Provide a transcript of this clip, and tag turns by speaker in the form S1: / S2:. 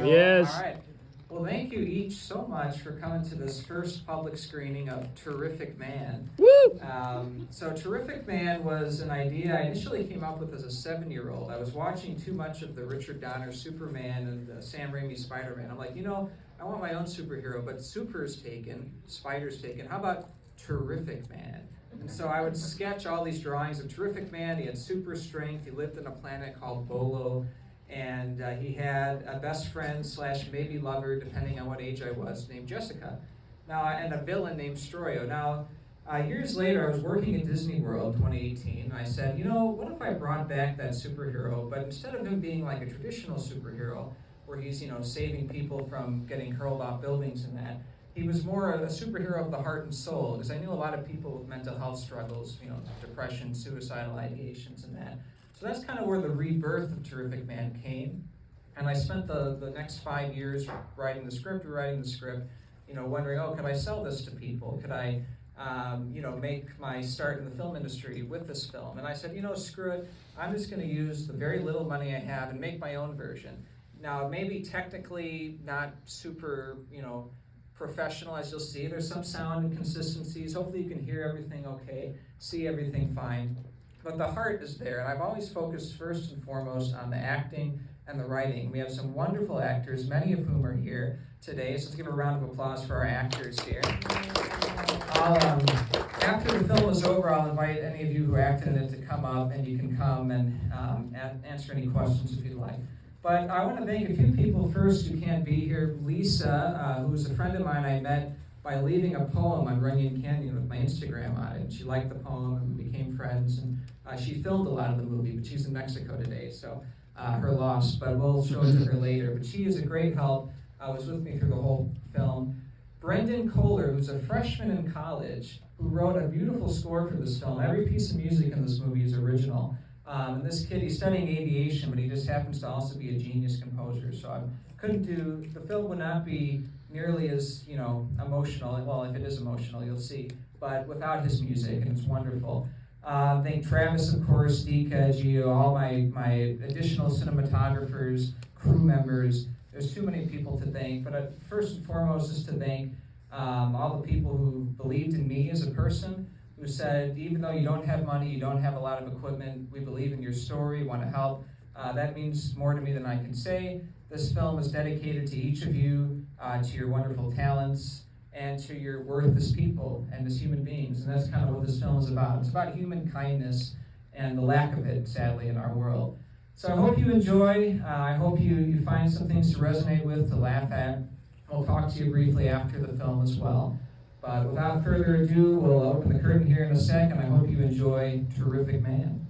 S1: Yes.
S2: All right. Well, thank you each so much for coming to this first public screening of Terrific Man.
S1: Woo!
S2: So Terrific Man was an idea I initially came up with as a 7-year-old. I was watching too much of the Richard Donner Superman and the Sam Raimi Spider-Man. I'm like, I want my own superhero, but super's taken, spider's taken. How about Terrific Man? And so I would sketch all these drawings of Terrific Man. He had super strength. He lived on a planet called Bolo. And he had a best friend / maybe lover, depending on what age I was, named Jessica. Now, and a villain named Stroyo. Now, years later, I was working at Disney World 2018, and I said, what if I brought back that superhero, but instead of him being like a traditional superhero, where he's, saving people from getting hurled off buildings and that, he was more a superhero of the heart and soul, because I knew a lot of people with mental health struggles, depression, suicidal ideations and that. So that's kind of where the rebirth of Terrific Man came. And I spent the next 5 years writing the script, wondering, could I sell this to people? Could I, make my start in the film industry with this film? And I said, screw it. I'm just going to use the very little money I have and make my own version. Now, maybe technically not super, professional, as you'll see. There's some sound inconsistencies. Hopefully you can hear everything okay, see everything fine. But the heart is there, and I've always focused first and foremost on the acting and the writing. We have some wonderful actors, many of whom are here today, so let's give a round of applause for our actors here. After the film is over, I'll invite any of you who acted in it to come up, and you can come and answer any questions if you'd like. But I want to thank a few people first who can't be here. Lisa, who was a friend of mine I met by leaving a poem on Runyon Canyon with my Instagram on it. And she liked the poem and we became friends. And she filmed a lot of the movie, but she's in Mexico today, so her loss. But we'll show it to her later. But she is a great help. Was with me through the whole film. Brendan Kohler, who's a freshman in college, who wrote a beautiful score for this film. Every piece of music in this movie is original. And this kid, he's studying aviation, but he just happens to also be a genius composer. So the film would not be nearly as, emotional. Well, if it is emotional, you'll see. But without his music, and it's wonderful. Thank Travis, of course, Dika, Gio, all my additional cinematographers, crew members. There's too many people to thank. But first and foremost is to thank all the people who believed in me as a person, who said, even though you don't have money, you don't have a lot of equipment, we believe in your story, want to help. That means more to me than I can say. This film is dedicated to each of you, to your wonderful talents, and to your worth as people and as human beings. And that's kind of what this film is about. It's about human kindness and the lack of it, sadly, in our world. So I hope you enjoy. I hope you find some things to resonate with, to laugh at. We'll talk to you briefly after the film as well. But without further ado, we'll open the curtain here in a sec, and I hope you enjoy Terrific Man.